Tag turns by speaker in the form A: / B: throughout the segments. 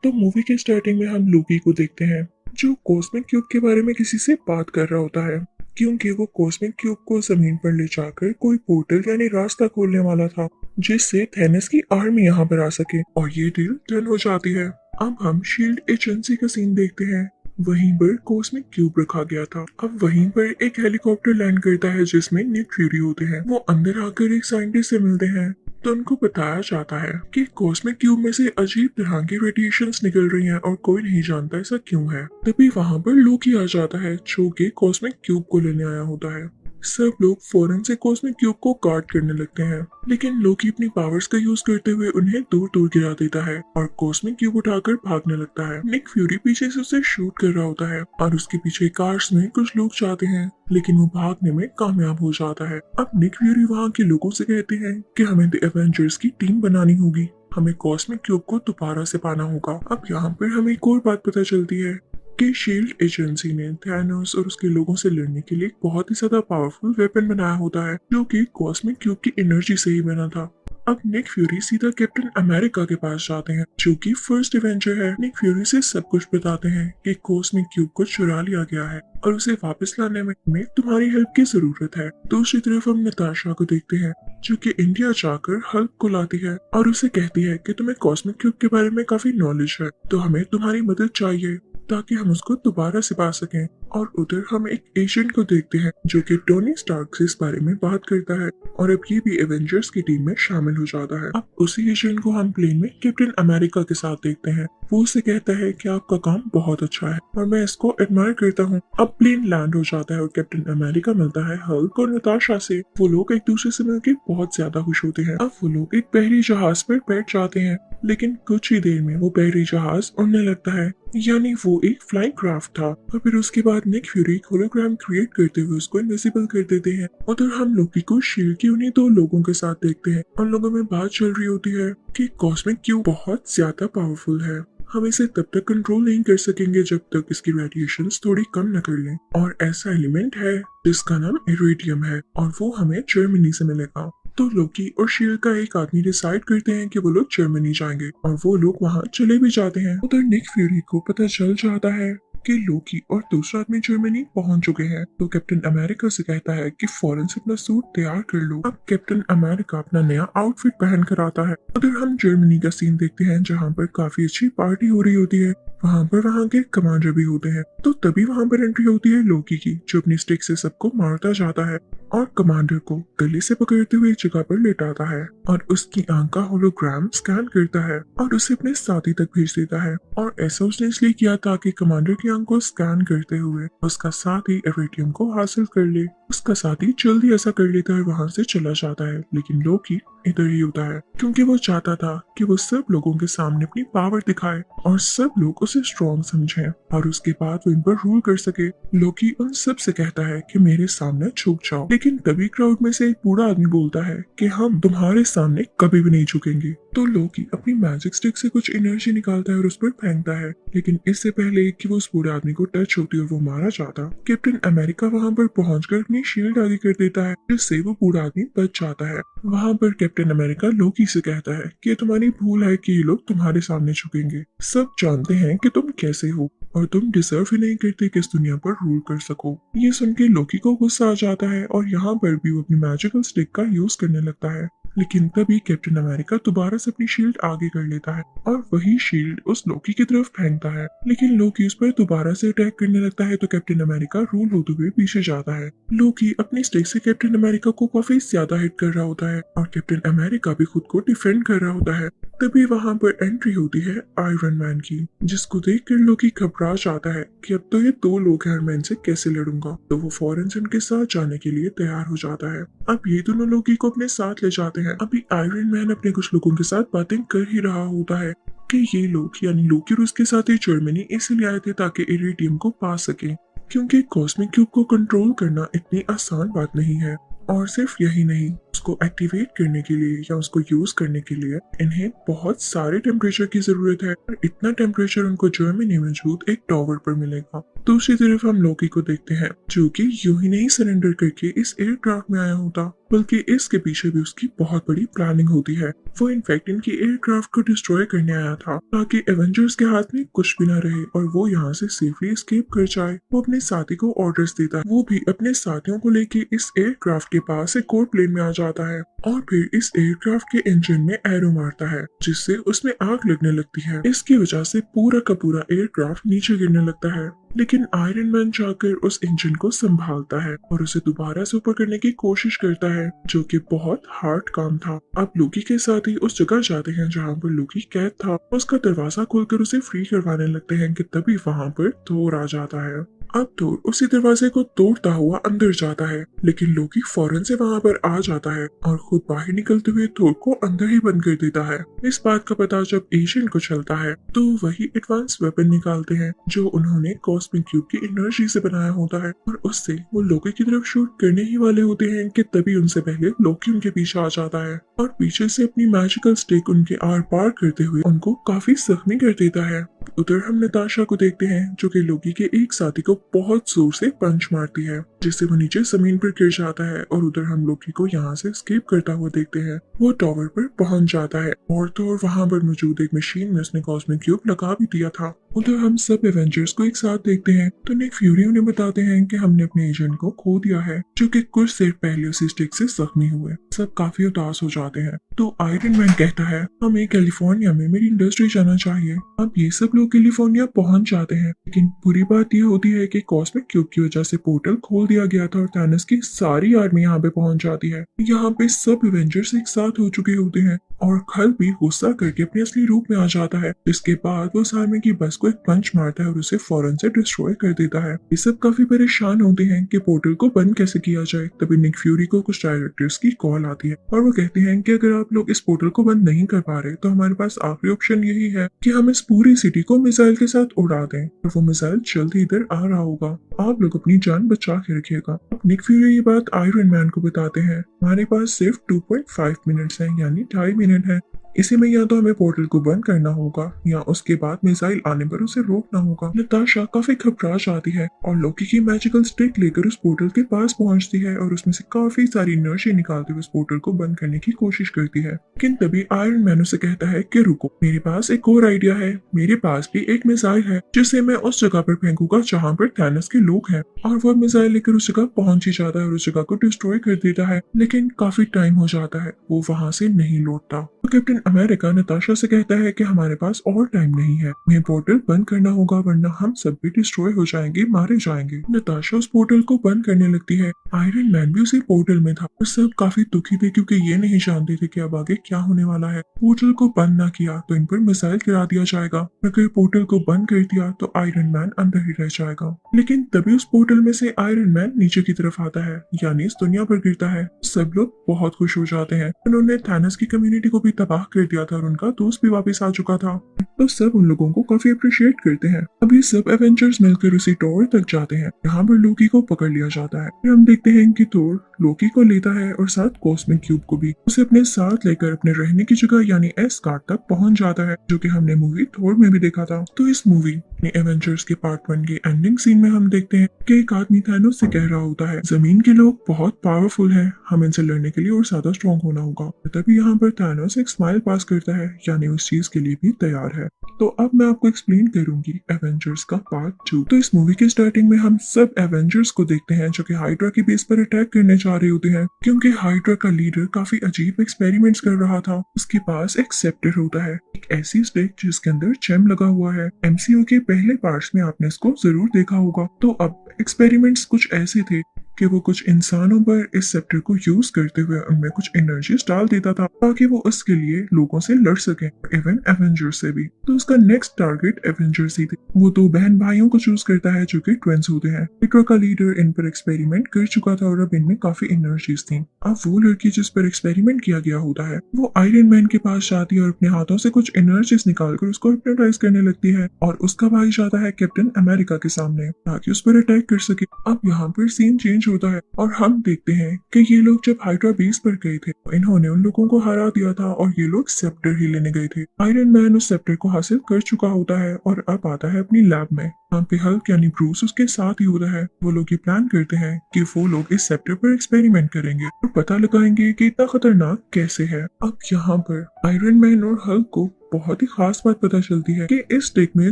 A: तो मूवी के स्टार्टिंग में हम लोकी को देखते हैं जो कॉस्मिक क्यूब के बारे में किसी से बात कर रहा होता है, क्योंकि वो कॉस्मिक क्यूब को जमीन पर ले जाकर कोई पोर्टल यानी रास्ता खोलने वाला था जिससे थेनस की आर्मी यहाँ पर आ सके, और ये डील डन हो जाती है। अब हम शील्ड एजेंसी का सीन देखते हैं। वहीं पर कॉस्मिक क्यूब रखा गया था। अब वहीं पर एक हेलीकॉप्टर लैंड करता है जिसमें निक फ्यूरी होते हैं। वो अंदर आकर एक साइंटिस्ट से मिलते हैं तो उनको बताया जाता है कि कॉस्मिक क्यूब में से अजीब तरह की रेडिएशंस निकल रही हैं और कोई नहीं जानता ऐसा क्यों है। तभी वहां पर लोकी आ जाता है जो कि कॉस्मिक क्यूब को लेने आया होता है। सब लोग फौरन से कॉस्मिक क्यूब को गार्ड करने लगते हैं, लेकिन लोकी अपनी पावर्स का यूज करते हुए उन्हें दूर दूर गिरा देता है और कॉस्मिक क्यूब उठाकर भागने लगता है। निक फ्यूरी पीछे से उसे शूट कर रहा होता है और उसके पीछे कार्स में कुछ लोग जाते हैं, लेकिन वो भागने में कामयाब हो जाता है। अब निक फ्यूरी वहाँ के लोगों से कहते हैं कि हमें द एवेंजर्स की टीम बनानी होगी, हमें कॉस्मिक क्यूब को दोबारा से पाना होगा। अब यहाँ पर हमें एक और बात पता चलती है कि शील्ड एजेंसी ने थैनोस और उसके लोगों से लड़ने के लिए एक बहुत ही ज्यादा पावरफुल वेपन बनाया होता है जो कि कॉस्मिक क्यूब की एनर्जी से ही बना था। अब निक फ्यूरी सीधा कैप्टन अमेरिका के पास जाते हैं जो कि फर्स्ट एवेंजर है। निक फ्यूरी से सब कुछ बताते हैं कि कॉस्मिक क्यूब को चुरा लिया गया है और उसे वापस लाने में तुम्हारी हेल्प की जरूरत है। दूसरी तरफ हम नताशा को देखते हैं जो कि इंडिया जाकर हल्क को लाती है और उसे कहती है कि तुम्हें कॉस्मिक क्यूब के बारे में काफी नॉलेज है, तो हमें तुम्हारी मदद चाहिए ताकि हम उसको दोबारा से पा सकें। और उधर हम एक एजेंट को देखते हैं जो कि टोनी स्टार्क से इस बारे में बात करता है और अब ये भी एवेंजर्स की टीम में शामिल हो जाता है। अब उसी एजेंट को हम प्लेन में कैप्टन अमेरिका के साथ देखते हैं। वो उसे कहता है कि आपका काम बहुत अच्छा है और मैं इसको एडमायर करता हूँ। अब प्लेन लैंड हो जाता है और कैप्टन अमेरिका मिलता है हल्क और नताशा से। वो लोग एक दूसरे से मिलकर बहुत ज्यादा खुश होते हैं। अब वो लोग एक बहरी जहाज पर बैठ जाते हैं, लेकिन कुछ ही देर में वो बहरी जहाज उड़ने लगता है, यानी वो एक फ्लाइंग क्राफ्ट था। और फिर उसके बाद निक फ्यूरी एक होलोग्राम क्रिएट करते हुए उसको इनविजिबल कर देते हैं। उधर हम लोकी को शील्ड के उन्हीं दो लोगों के साथ देखते हैं। उन लोगों में बात चल रही होती है कि कॉस्मिक क्यूब बहुत ज्यादा पावरफुल है, हम इसे तब तक कंट्रोल नहीं कर सकेंगे जब तक इसकी रेडिएशंस थोड़ी कम न कर लें। और ऐसा एलिमेंट है जिसका नाम इरेडियम है और वो हमें जर्मनी से मिलेगा। तो लोकी और शील्ड का एक आदमी डिसाइड करते हैं कि वो लोग जर्मनी जाएंगे और वो लोग वहाँ चले भी जाते हैं। उधर निक फ्यूरी को पता चल जाता है कि लोकी और दूसरा आदमी जर्मनी पहुंच चुके हैं, तो कैप्टन अमेरिका से कहता है कि फौरन से अपना सूट तैयार कर लो। अब कैप्टन अमेरिका अपना नया आउटफिट पहन कर आता है। उधर हम जर्मनी का सीन देखते हैं जहाँ पर काफी अच्छी पार्टी हो रही होती है। वहाँ पर वहाँ के कमांडर भी होते हैं। तो तभी वहाँ पर एंट्री होती है लोकी की जो अपनी स्टिक से सबको मारता जाता है और कमांडर को गले से पकड़ते हुए एक जगह पर लेटाता है और उसकी आंख का होलोग्राम स्कैन करता है और उसे अपने साथी तक भेज देता है। और ऐसा उसने इसलिए किया ताकि कमांडर की आंख को स्कैन करते हुए उसका साथी इरेडियम को हासिल कर ले। उसका साथी जल्दी ऐसा कर लेता है, वहां से चला जाता है, लेकिन लोकी इधर ही होता है क्योंकि वो चाहता था कि वो सब लोगों के सामने अपनी पावर दिखाए और सब लोग उसे स्ट्रॉन्ग समझें और उसके बाद वो इन पर रूल कर सके। लोकी उन सब से कहता है कि मेरे सामने झुक जाओ, लेकिन तभी क्राउड में से एक बूढ़ा आदमी बोलता है कि हम तुम्हारे सामने कभी भी नहीं झुकेंगे। तो लोकी अपनी मैजिक स्टिक से कुछ एनर्जी निकालता है और उस पर फेंकता है, लेकिन इससे पहले कि वो उस बूढ़े आदमी को टच होती और वो मारा जाता, कैप्टन अमेरिका वहां पर पहुंचकर अपनी शील्ड आगे कर देता है जिससे वो बूढ़ा आदमी बच जाता है। वहां पर कैप्टन अमेरिका लोकी से कहता है कि तुम्हारी भूल है कि ये लोग तुम्हारे सामने झुकेंगे। सब जानते हैं कि तुम कैसे हो और तुम डिजर्व ही नहीं करते कि इस दुनिया पर रूल कर सको। ये सुन के लोकी को गुस्सा आ जाता है और यहाँ पर भी वो अपनी मैजिकल स्टिक का यूज करने लगता है, लेकिन तभी कैप्टन अमेरिका दोबारा से अपनी शील्ड आगे कर लेता है और वही शील्ड उस लोकी की तरफ फेंकता है, लेकिन लोकी उस पर दोबारा से अटैक करने लगता है तो कैप्टन अमेरिका रूल होते हुए पीछे जाता है। लोकी अपनी स्टिक से कैप्टन अमेरिका को काफी ज्यादा हिट कर रहा होता है और कैप्टन अमेरिका भी खुद को डिफेंड कर रहा होता है। तभी वहां पर एंट्री होती है आयरन मैन की, जिसको देखकर लोकी घबरा जाता है कि अब तो ये दो लोग हैं, मैं इनसे कैसे लड़ूंगा। तो वो फौरन से उनके साथ जाने के लिए तैयार हो जाता है। अब ये दोनों लोकी को अपने साथ ले जाते हैं। अभी आयरन मैन अपने कुछ लोगों के साथ बातें कर ही रहा होता है कि ये लोग यानी लोकी और उसके साथ ही जर्मनी इसलिए आए थे ताकि इरिडियम को पा सके, क्योंकि कॉस्मिक क्यूब को कंट्रोल करना इतनी आसान बात नहीं है। और सिर्फ यही नहीं, उसको एक्टिवेट करने के लिए या उसको यूज करने के लिए इन्हें बहुत सारे टेम्परेचर की जरूरत है और इतना टेम्परेचर उनको जर्मनी में मौजूद एक टावर पर मिलेगा। दूसरी तरफ हम लोकी को देखते हैं जो कि यूं ही नहीं सरेंडर करके इस एयरक्राफ्ट में आया होता। बल्कि इसके पीछे भी उसकी बहुत बड़ी प्लानिंग होती है। वो इनफैक्ट इनकी एयरक्राफ्ट को डिस्ट्रॉय करने आया था ताकि एवेंजर्स के हाथ में कुछ भी ना रहे और वो यहाँ से सेफली एस्केप कर जाए। वो अपने साथी को ऑर्डर्स देता है, वो भी अपने साथियों को लेके इस एयरक्राफ्ट के पास एक और प्लेन में आ जाता है और फिर इस एयरक्राफ्ट के इंजन में एरो मारता है, जिससे उसमें आग लगने लगती है। इसकी वजह से पूरा का पूरा एयरक्राफ्ट नीचे गिरने लगता है, लेकिन आयरन मैन जाकर उस इंजन को संभालता है और उसे दोबारा से ऊपर करने की कोशिश करता है, जो कि बहुत हार्ड काम था। अब लोकी के साथ ही उस जगह जाते हैं जहाँ पर लोकी कैद था। उसका दरवाजा खोलकर उसे फ्री करवाने लगते हैं कि तभी वहाँ पर थोर आ जाता है। अब थोर उसी दरवाजे को तोड़ता हुआ अंदर जाता है, लेकिन लोकी फौरन से वहाँ पर आ जाता है और खुद बाहर निकलते हुए थोर को अंदर ही बंद कर देता है। इस बात का पता जब एजेंट को चलता है तो वही एडवांस वेपन निकालते हैं जो उन्होंने कॉस्मिक क्यूब की एनर्जी से बनाया होता है और उससे वो लोकी की तरफ शूट करने ही वाले होते हैं कि तभी उनसे पहले लोकी उनके पीछे आ जाता है और पीछे से अपनी मैजिकल स्टिक उनके आर पार करते हुए उनको काफी जख्मी कर देता है। उधर हम नताशा को देखते हैं जो कि लोकी के एक साथी को बहुत जोर से पंच मारती है, जिससे वो नीचे जमीन पर गिर जाता है और उधर हम लोकी को यहाँ से एस्केप करता हुआ देखते हैं। वो टावर पर पहुंच जाता है और तो और वहाँ पर मौजूद एक मशीन में उसने कॉस्मिक क्यूब लगा भी दिया था। उधर हम सब एवेंजर्स को एक साथ देखते हैं तो निक फ्यूरी उन्हें बताते हैं कि हमने अपने एजेंट को खो दिया है, जो कि कुछ देर पहले उसी स्टिक से जख्मी हुए। सब काफी उदास हो जाते हैं तो आयरन मैन कहता है हमें कैलिफोर्निया में मेरी इंडस्ट्री जाना चाहिए। अब ये सब लोग कैलिफोर्निया पहुंच जाते हैं, लेकिन बुरी बात यह होती है कि कॉस्मिक क्यूब की वजह से पोर्टल खोल दिया गया था और थैनोस की सारी आर्मी यहाँ पे पहुंच जाती है। यहाँ पे सब एवेंजर्स एक साथ हो चुके होते हैं और खल भी गुस्सा करके अपने असली रूप में आ जाता है। इसके बाद वो उस आर्मी की बस को एक पंच मारता है और उसे फौरन से डिस्ट्रॉय कर देता है। ये सब काफी परेशान होते हैं कि पोर्टल को बंद कैसे किया जाए। तभी निक फ्यूरी को कुछ डायरेक्टर्स की कॉल आती है और वो कहते हैं कि अगर आप लोग इस पोर्टल को बंद नहीं कर पा रहे तो हमारे पास आखिरी ऑप्शन यही है कि हम इस पूरी सिटी को मिसाइल के साथ उड़ा दें और वो मिसाइल जल्द ही इधर आ रहा होगा। आप लोग अपनी जान बचा के रखिएगा। निक फ्यूरी ये बात आयरन मैन को बताते हैं। हमारे पास सिर्फ 2.5 मिनट्स हैं, यानी 2.5 मिनट है। इसी में या तो हमें पोर्टल को बंद करना होगा या उसके बाद मिसाइल आने पर उसे रोकना होगा। नताशा काफी घबरा जाती है और लोकी की मैजिकल स्टिक लेकर उस पोर्टल के पास पहुंचती है और उसमें से काफी सारी एनर्जी निकालते हुए उस पोर्टल को बंद करने की कोशिश करती है। लेकिन तभी आयरन मैन उसे कहता है कि रुको, मेरे पास एक और आइडिया है। मेरे पास भी एक मिसाइल है जिसे मैं उस जगह पर फेंकूंगा जहाँ पर थैनोस के लोग हैं। और वो मिसाइल लेकर उस जगह पहुंच ही जाता है और उस जगह को डिस्ट्रॉय कर देता है, लेकिन काफी टाइम हो जाता है, वो वहां से नहीं लौटता। तो कैप्टन अमेरिका नताशा से कहता है कि हमारे पास और टाइम नहीं है, हमें पोर्टल बंद करना होगा वरना हम सब भी डिस्ट्रॉय हो जाएंगे, मारे जाएंगे। नताशा उस पोर्टल को बंद करने लगती है। आयरन मैन भी उसी पोर्टल में था और सब काफी दुखी थे क्योंकि ये नहीं जानते थे कि अब आगे क्या होने वाला है। पोर्टल को बंद ना किया तो इन पर मिसाइल गिरा दिया जाएगा, अगर पोर्टल को बंद कर दिया तो आयरन मैन अंदर ही रह जाएगा। लेकिन तभी उस पोर्टल में से आयरन मैन नीचे की तरफ आता है, यानी इस दुनिया पर गिरता है। सब लोग बहुत खुश हो जाते हैं। उन्होंने थैनोस की कम्युनिटी को भी तबाह कर दिया था और उनका दोस्त भी वापस आ चुका था, तो सब उन लोगों को काफी अप्रिशिएट करते हैं। अभी सब एवेंजर्स मिलकर उसी टावर तक जाते हैं, यहाँ पर लोकी को पकड़ लिया जाता है। फिर हम देखते हैं कि थोर लोकी को लेता है और साथ कॉस्मिक क्यूब को भी। उसे अपने साथ लेकर अपने रहने की जगह यानी एस्गार्ड तक पहुंच जाता है, जो कि हमने मूवी थोर में भी देखा था। तो इस मूवी एवेंजर्स के पार्ट 1 के एंडिंग सीन में हम देखते हैं कि एक आदमी थैनोस से कह रहा होता है जमीन के लोग बहुत पावरफुल हैं, हम इनसे लड़ने के लिए और ज्यादा स्ट्रॉन्ग होना होगा। तभी यहाँ पर थैनोस एक स्माइल पास करता है, यानी उस चीज के लिए भी तैयार है। तो अब मैं आपको एक्सप्लेन करूंगी एवेंजर्स का पार्ट 2। तो इस मूवी के स्टार्टिंग में हम सब एवेंजर्स को देखते हैं जो कि हाइड्रा की बेस पर अटैक करने जा रहे होते हैं, क्योंकि हाइड्रा का लीडर काफी अजीब एक्सपेरिमेंट्स कर रहा था। उसके पास एक सेप्टर होता है, एक ऐसी स्टिक जिसके अंदर जेम लगा हुआ है। एमसीयू के पहले पार्ट्स में आपने इसको जरूर देखा होगा। तो अब एक्सपेरिमेंट्स कुछ ऐसे थे कि वो कुछ इंसानों पर इस सेप्टर को यूज करते हुए उनमें कुछ एनर्जीज डाल देता था ताकि वो उसके लिए लोगों से लड़ सके, इवन एवेंजर्स से भी। तो उसका नेक्स्ट टारगेट एवेंजर्स ही थे। वो दो बहन भाइयों को चूज करता है जो कि ट्विंस होते हैं। हाइड्रा का लीडर इन पर एक्सपेरिमेंट कर चुका था और अब इनमें काफी एनर्जीज थी। अब वो लड़की जिस पर एक्सपेरिमेंट किया गया होता है वो आयरन मैन के पास जाती है और अपने हाथों से कुछ एनर्जीज निकालकर उसको हिप्नोटाइज करने लगती है और उसका भाई जाता है कैप्टन अमेरिका के सामने ताकि उस पर अटैक कर सके। अब यहाँ पर सीन चेंज होता है और हम देखते हैं कि ये लोग जब हाइड्रा बेस पर गए थे इन्होंने उन लोगों को हरा दिया था और ये लोग सेप्टर ही लेने गए थे। आयरन मैन उस सेप्टर को हासिल कर चुका होता है और अब आता है अपनी लैब में। यहाँ पे हल्क यानी ब्रूस उसके साथ ही होता है। वो लोग ये प्लान करते हैं कि वो लोग इस सेप्टर पर एक्सपेरिमेंट करेंगे और पता लगाएंगे कि इतना खतरनाक कैसे है। अब यहाँ पर आयरन मैन और हल्क को बहुत ही खास बात पता चलती है कि इस स्टिक में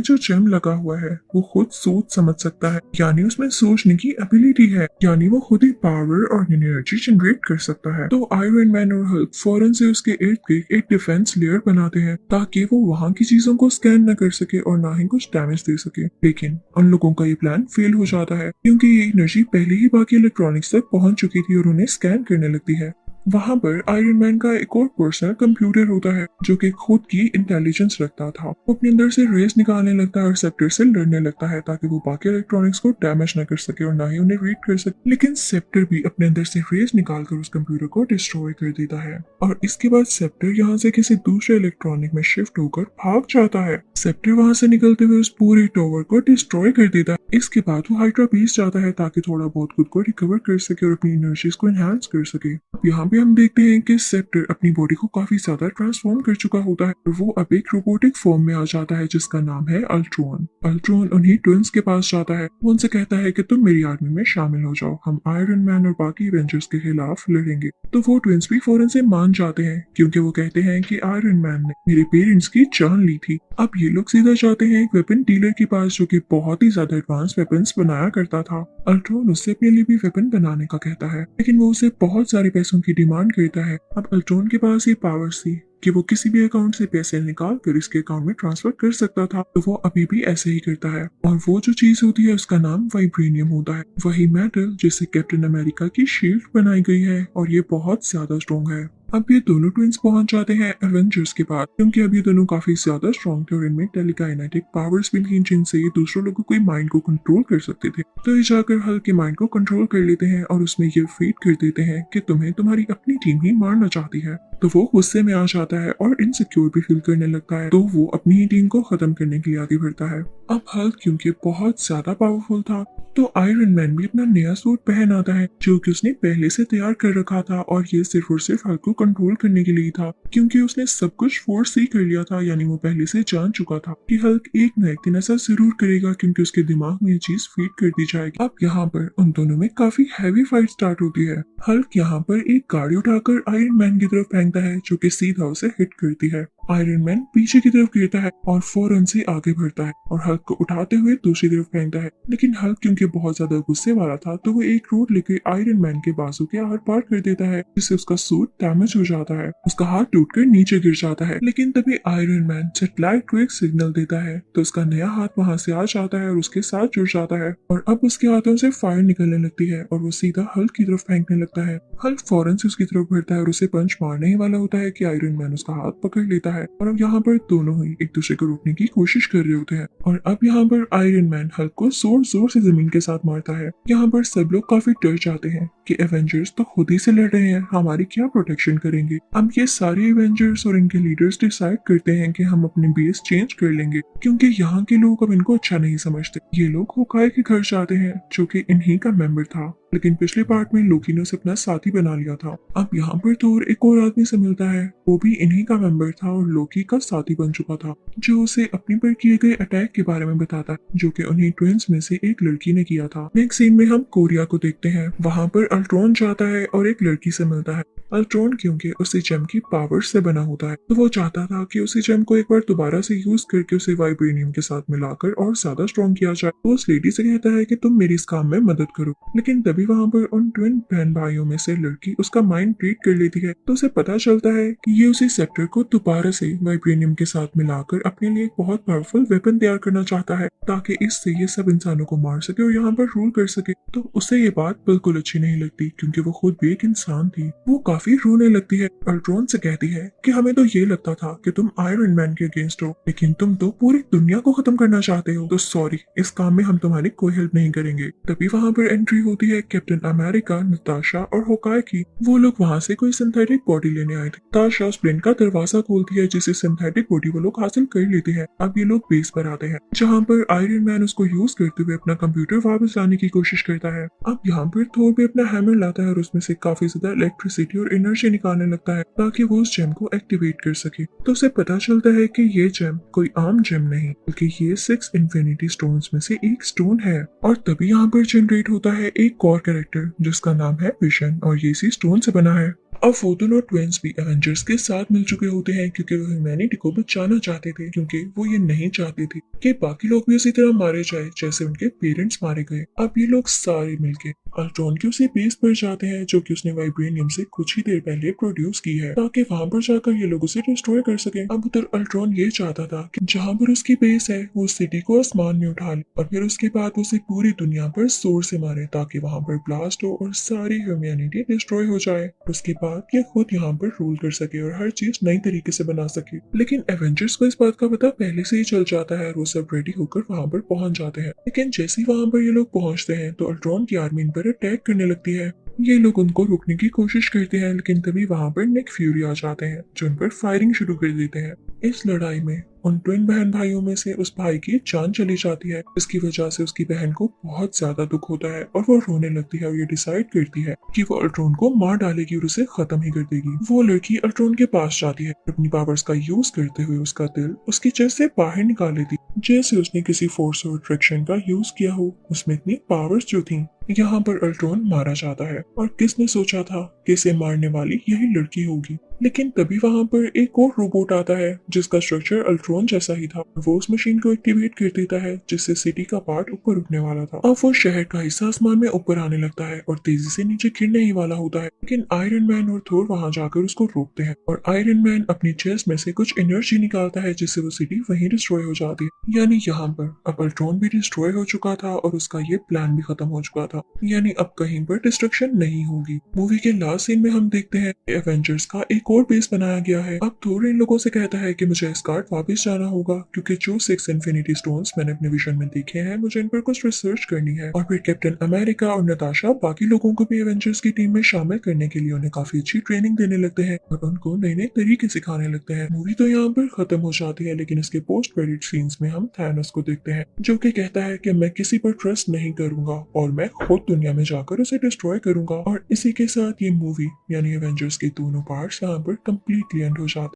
A: जो जेम लगा हुआ है वो खुद सोच समझ सकता है, यानी उसमें सोचने की एबिलिटी है, यानी वो खुद ही पावर और एनर्जी जनरेट कर सकता है। तो आयरन मैन और हल्क फौरन से उसके इर्द गिर्द एक डिफेंस लेयर बनाते हैं ताकि वो वहाँ की चीजों को स्कैन न कर सके और ना ही कुछ डैमेज दे सके। लेकिन उन लोगों का ये प्लान फेल हो जाता है क्योंकि ये एनर्जी पहले ही बाकी इलेक्ट्रॉनिक्स तक पहुंच चुकी थी और उन्हें स्कैन करने लगती है। वहां पर आयरन मैन का एक और पर्सनल कंप्यूटर होता है जो कि खुद की इंटेलिजेंस रखता था। वो अपने अंदर से रेस निकालने लगता है और सेप्टर से लड़ने लगता है ताकि वो बाकी इलेक्ट्रॉनिक्स को डैमेज न कर सके और ना ही उन्हें रीड कर सके। लेकिन सेप्टर भी अपने अंदर से रेस निकालकर उस कंप्यूटर को डिस्ट्रॉय कर देता है और इसके बाद सेप्टर यहाँ से किसी दूसरे इलेक्ट्रॉनिक में शिफ्ट होकर भाग जाता है। सेप्टर वहां से निकलते हुए उस पूरे टावर को डिस्ट्रॉय कर देता है। इसके बाद वो हाइड्रा बेस जाता है ताकि थोड़ा बहुत खुद को रिकवर कर सके और अपनी एनर्जीज को एनहांस कर सके। अब यहाँ पे हम देखते हैं कि सेप्टर अपनी बॉडी को काफी ज्यादा ट्रांसफॉर्म कर चुका होता है और वो अब एक रोबोटिक फॉर्म में आ जाता है जिसका नाम है अल्ट्रॉन। अल्ट्रॉन उन्हीं ट्विंस के पास जाता है। वो उनसे कहता है कि तुम मेरी आर्मी में शामिल हो जाओ, हम आयरन मैन और बाकी एवेंजर्स के खिलाफ लड़ेंगे। तो वो ट्विंस भी फौरन से मान जाते हैं क्योंकि वो कहते हैं कि आयरन मैन ने मेरे पेरेंट्स की जान ली थी। अब ये लोग सीधा जाते हैं एक वेपन डीलर के पास जो कि बहुत ही ज्यादा एडवांस वेपन्स बनाया करता था। अल्ट्रॉन उससे अपने लिए भी वेपन बनाने का कहता है लेकिन वो उसे बहुत सारे पैसों की डिमांड करता है। अब अल्ट्रॉन के पास ये पावर्स थी कि वो किसी भी अकाउंट से पैसे निकाल कर इसके अकाउंट में ट्रांसफर कर सकता था, तो वो अभी भी ऐसे ही करता है। और वो जो चीज होती है उसका नाम वाइब्रेनियम होता है, वही मेटल जिससे कैप्टन अमेरिका की शील्ड बनाई गई है और ये बहुत ज्यादा स्ट्रॉन्ग है। अब ये दोनों ट्विंस पहुंच जाते हैं एवेंजर्स के पास क्योंकि अब ये दोनों काफी ज्यादा स्ट्रॉन्ग थे और इनमें टेलीकाइनेटिक पावर्स भी थी जिनसे ये दूसरों लोगों के माइंड को कंट्रोल कर सकते थे। तो ये जाकर हल्क के माइंड को कंट्रोल कर लेते हैं और उसमें ये फीड कर देते हैं कि तुम्हें तुम्हारी अपनी टीम ही मारना चाहती है। तो वो गुस्से में आ जाता है और इनसिक्योर भी फील करने लगता है, तो वो अपनी ही टीम को खत्म करने के लिए आगे बढ़ता है। अब हल्क क्योंकि बहुत ज्यादा पावरफुल था तो आयरन मैन भी अपना नया सूट पहन आता है जो कि उसने पहले से तैयार कर रखा था और ये सिर्फ और सिर्फ हल्क को कंट्रोल करने के लिए था क्योंकि उसने सब कुछ फोर्स से ही कर लिया था, यानी वो पहले से जान चुका था कि हल्क एक न एक दिन ऐसा जरूर करेगा क्योंकि उसके दिमाग में ये चीज फीड कर दी जाएगी। अब यहाँ पर उन दोनों में काफी हैवी फाइट स्टार्ट होती है। हल्क यहाँ पर एक गाड़ी उठाकर आयरन मैन की तरफ फेंकता है जो कि सीधा उसे हिट करती है। आयरन मैन पीछे की तरफ गिरता है और फौरन से आगे बढ़ता है और हल्क को उठाते हुए दूसरी तरफ फेंकता है, लेकिन हल्क क्योंकि बहुत ज्यादा गुस्से वाला था तो वो एक रोड लेकर आयरन मैन के बाजू के आर पार कर देता है जिससे उसका सूट डैमेज हो जाता है। उसका हाथ टूटकर नीचे गिर जाता है, लेकिन तभी आयरन मैन सैटेलाइट को एक सिग्नल देता है तो उसका नया हाथ वहां से आ जाता है और उसके साथ जुड़ जाता है और अब उसके हाथों से फायर निकलने लगती है और वो सीधा हल्क की तरफ फेंकने लगता है। हल्क फौरन से उसकी तरफ बढ़ता है और उसे पंच मारने ही वाला होता है कि आयरन मैन उसका हाथ पकड़ लेता है और अब यहाँ पर दोनों ही एक दूसरे को रोकने की कोशिश कर रहे होते हैं और अब यहाँ पर आयरन मैन हल्क को जोर जोर से जमीन के साथ मारता है। यहाँ पर सब लोग काफी डर जाते हैं कि एवेंजर्स तो खुद ही से लड़ रहे हैं, हमारी क्या प्रोटेक्शन करेंगे। अब ये सारे एवेंजर्स और इनके लीडर्स डिसाइड करते हैं कि हम अपनी बेस चेंज कर लेंगे क्योंकि यहाँ के लोग अब इनको अच्छा नहीं समझते। ये लोग होकाई के घर जाते हैं जो कि इन्हीं का मेंबर था, लेकिन पिछले पार्ट में लोकी ने उसे अपना साथी बना लिया था। अब यहाँ पर थोर एक और आदमी से मिलता है, वो भी इन्हीं का मेंबर था और लोकी का साथी बन चुका था, जो उसे अपने पर किए गए अटैक के बारे में बताता है जो कि उन्हीं ट्विंस में से एक लड़की ने किया था। नेक्स्ट सीन में हम कोरिया को देखते हैं। वहाँ पर अल्ट्रॉन जाता है और एक लड़की से मिलता है। अल्ट्रॉन क्योंकि उसी जेम की पावर से बना होता है तो वो चाहता था कि उसी जेम को एक बार दोबारा से यूज करके उसे वाइब्रेनियम के साथ मिलाकर और ज्यादा स्ट्रॉन्ग किया जाए। तो उस लेडी से कहता है कि तुम मेरी इस काम में मदद करो, लेकिन तभी वहाँ पर उन ट्विन बहन भाइयों में से लड़की उसका माइंड रीड कर लेती है तो उसे पता चलता है कि ये उसी सेप्टर को दोबारा से वाइब्रेनियम के साथ मिलाकर अपने लिए एक बहुत पावरफुल वेपन तैयार करना चाहता है ताकि इससे ये सब इंसानों को मार सके और यहाँ पर रूल कर सके। तो उसे ये बात बिल्कुल अच्छी नहीं लगती क्योंकि वो खुद भी एक इंसान थी। वो काफी रोने लगती है। अल्ट्रॉन से कहती है कि हमें तो ये लगता था कि तुम आयरन मैन के अगेंस्ट हो, लेकिन तुम तो पूरी दुनिया को खत्म करना चाहते हो, तो सॉरी, इस काम में हम तुम्हारी कोई हेल्प नहीं करेंगे। तभी वहाँ पर एंट्री होती है कैप्टन अमेरिका, नताशा और होकाई की। वो लोग वहाँ से कोई सिंथेटिक बॉडी लेने आए थे। ताशा उस प्लेन का दरवाजा खोलती है जिसे सिंथेटिक बॉडी वो लोग हासिल कर लेते हैं। अब ये लोग बेस पर आते हैं जहाँ पर आयरन मैन उसको यूज करते हुए अपना कंप्यूटर वापस लाने की कोशिश करता है। अब यहाँ पर थोर भी अपना हैमर लाता है और उसमें से काफी ज्यादा इलेक्ट्रिसिटी और एनर्जी निकालने लगता है ताकि वो उस जेम को एक्टिवेट कर सके। तो उसे पता चलता है कि ये जेम कोई आम जेम नहीं बल्कि ये 6 इन्फिनिटी स्टोन्स में से एक स्टोन है। और तभी यहाँ पर जनरेट होता है एक कोर कैरेक्टर जिसका नाम है विजन और ये इसी स्टोन से बना है। अब फोटोन और ट्विंस भी एवेंजर्स के साथ मिल चुके होते हैं क्योंकि वो ह्यूमैनिटी को बचाना चाहते थे, क्योंकि वो ये नहीं चाहते थे कि बाकी लोग भी उसी तरह मारे जाए जैसे उनके पेरेंट्स मारे गए। अब ये लोग सारे मिलके अल्ट्रॉन के उसी बेस पर जाते हैं जो कि उसने वाइब्रेनियम से कुछ ही देर पहले प्रोड्यूस की है, ताकि वहां पर जाकर ये लोग उसे डिस्ट्रॉय कर सके। अब उधर अल्ट्रॉन ये चाहता था कि जहां पर उसकी बेस है वो सिटी को आसमान में उठा ले और फिर उसके बाद उसे पूरी दुनिया पर जोर से मारे ताकि वहां पर ब्लास्ट हो और सारी ह्यूमैनिटी डिस्ट्रॉय हो जाए। उसके बाद ये खुद यहाँ पर रूल कर सके और हर चीज नई तरीके से बना सके। लेकिन एवेंजर्स को इस बात का पता पहले से ही चल जाता है और वो सब रेडी होकर वहां पर पहुंच जाते हैं। लेकिन जैसे ही वहां पर ये लोग पहुंचते हैं तो अल्ट्रॉन की आर्मी इन पर अटैक करने लगती है। ये लोग उनको रोकने की कोशिश करते हैं लेकिन तभी वहां पर निक फ्यूरी आ जाते हैं जो उन पर फायरिंग शुरू कर देते हैं। इस लड़ाई में उन ट्विन बहन भाइयों में से उस भाई की जान चली जाती है, इसकी वजह से उसकी बहन को बहुत ज्यादा दुख होता है और वो रोने लगती है और ये डिसाइड करती है कि वो अल्ट्रॉन को मार डालेगी और उसे खत्म ही कर देगी। वो लड़की अल्ट्रॉन के पास जाती है, अपनी पावर्स का यूज करते हुए उसका दिल उसकी चेस्ट से बाहर निकाल लेती, जैसे उसने किसी फोर्स और अट्रैक्शन का यूज किया हो। उसमें इतनी पावर्स जो थी। यहाँ पर अल्ट्रॉन मारा जाता है और किसने सोचा था कि इसे मारने वाली यही लड़की होगी। लेकिन तभी वहां पर एक और रोबोट आता है जिसका स्ट्रक्चर अल्ट्रॉन जैसा ही था। वो उस मशीन को एक्टिवेट कर देता है जिससे सिटी का पार्ट ऊपर उठने वाला था। अब वो शहर का हिस्सा आसमान में ऊपर आने लगता है और तेजी से नीचे गिरने ही वाला होता है, लेकिन आयरन मैन और थोर वहां जाकर उसको रोकते हैं और आयरन मैन अपनी चेस्ट में से कुछ एनर्जी निकालता है जिससे वो सिटी वहीं डिस्ट्रॉय हो जाती है। यानी यहाँ पर अब अल्ट्रॉन भी डिस्ट्रॉय हो चुका था और उसका ये प्लान भी खत्म हो चुका था, यानी अब कहीं पर डिस्ट्रक्शन नहीं होगी। मूवी के लास्ट सीन में हम देखते हैं एवेंजर्स का एक और बेस बनाया गया है। अब थोर इन लोगों से कहता है कि मुझे एस्गार्ड वापस जाना होगा क्योंकि जो 6 इन्फिनिटी स्टोन्स मैंने अपने विजन में देखे हैं मुझे इन पर कुछ रिसर्च करनी है। और फिर कैप्टन अमेरिका और नताशा बाकी लोगों को भी एवेंजर्स की टीम में शामिल करने के लिए उन्हें काफी अच्छी ट्रेनिंग देने लगते हैं और उनको नए नए तरीके सिखाने लगते हैं। मूवी तो यहाँ पर खत्म हो जाती है, लेकिन इसके पोस्ट क्रेडिट सीन्स में हम थैनोस को देखते हैं जो कि कहता है कि मैं किसी पर ट्रस्ट नहीं करूंगा और मैं खुद दुनिया में जाकर उसे डिस्ट्रॉय करूंगा। और इसी के साथ ये मूवी यानी एवेंजर्स के दोनों पार्ट्स यहाँ पर कंप्लीटली एंड हो जाते हैं।